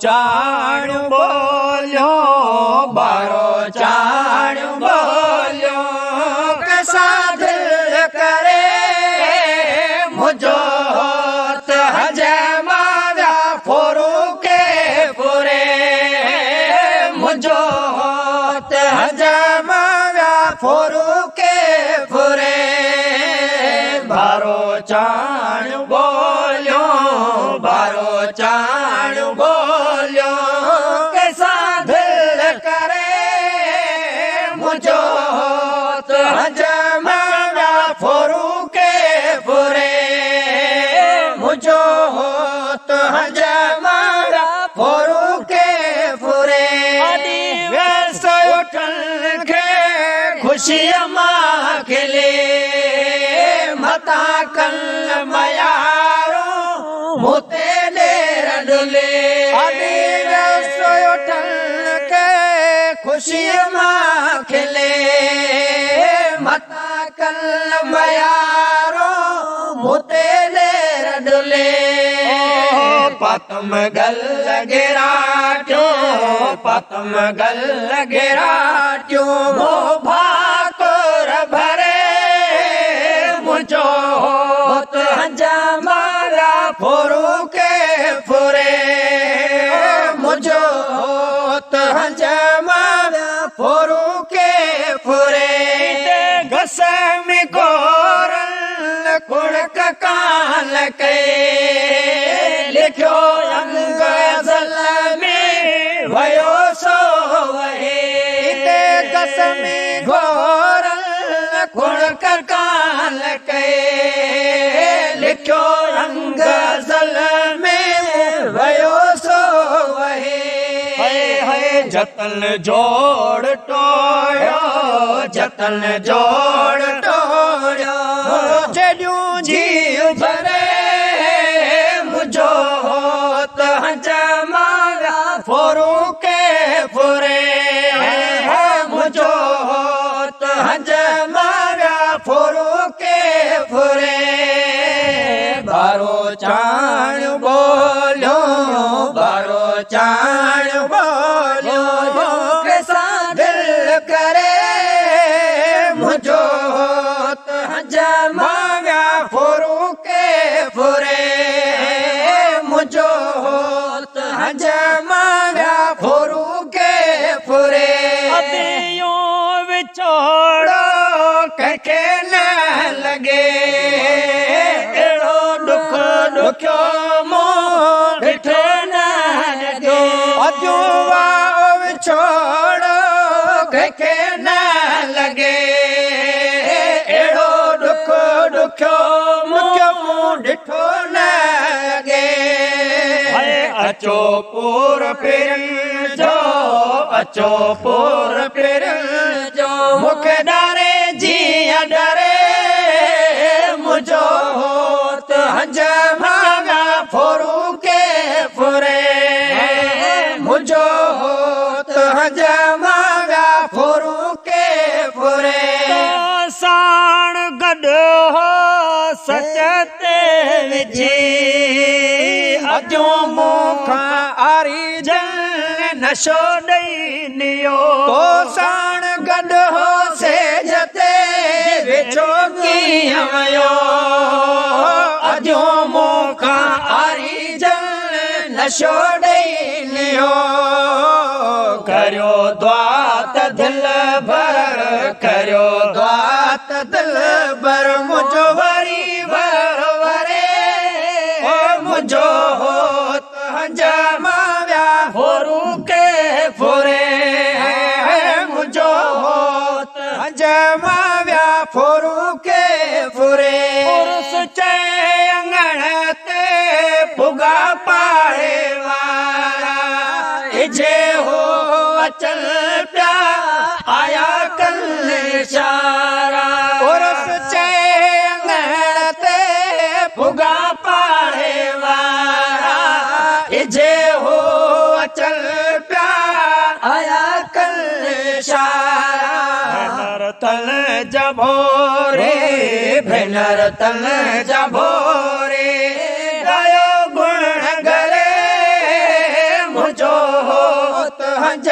चाण बोलियो बारो चाण बोलियो कैसा दिल करे मुझो त हजमा व्या फोरू के फुरे मुझो त हजमा व्या फोरू के फुरे बारो चाण बोलियो बारो चाण बोलियो कैसा दिल करे मुझो तो हजमा फोरू के फुरे मुझो तो हजमा फोरू के फुरे वैसे उठन के खुशी माँ खिले मता कल मयारो मुते देर डुले उठन के खुशी माँ खिले मता कल मयारो मुते देर डुले पतम गल गिराट्यो पतम गल गिराट्यो मो भाकुर भरे मुझो तो हजमारा फोरू के फुरे मुझो तो हजमारा फोरू के फुरे घसम गोरल कुड़क काल के लिखो अंग अज़ल में भयो सो वहे घसमी गोरल कुड़क काल के लिखो अंग अज़ल में भयो सो वहे जतन जोड़ टोड़ो जतन जोड़ टोड़ो जॾूं जी भरे मुझो त हजमा फोरू के फुरे मुझो त हजमा फोरू के फुरे बारो चाण बोलियो बारो चाण बोलियो कैसा दिल करे मुझो त हजमा फोरू के फुरे मुझो त हजमा फोरू के फुरे अतियो विछोड़ो कखे न लगे एड़ो दुख दुखो मो ॾिठो न लगे अजुवा विछोड़ो कखे न लगे एड़ो दुख दुखो मो ॾिठो न लगे अचो पूर फिरन जो अचो पूर फिरन जो मुखे डारे जी डरे मुझो तो हजमा फोरू के फुरे मुझो तो हजमा फोरू के फुरे साण गड हो सचते विझी अजो मुखा आरी जन नशो ॾई नियो तो साण गड हो से जते विचो कीअं वयो अजो मुखा आरी जन नशो ॾई नियो करियो दुआत दिल भर करियो दुआत दिल भर मुझो वरी वर वरे मुझो त हजमा फोरू के फुरे मुझो त हजमा फोरू के फुरे उर्स चए अंगण ते फुगा पाड़े वारा इजे हो अचल प्या आया कल इशारा उर्स चए अंगण ते फुगा पाड़े वारा इजे हो अचल प्या आया कल इशारा तल जभोरे भेनर तल जभोरे गायो गुण गरे हंज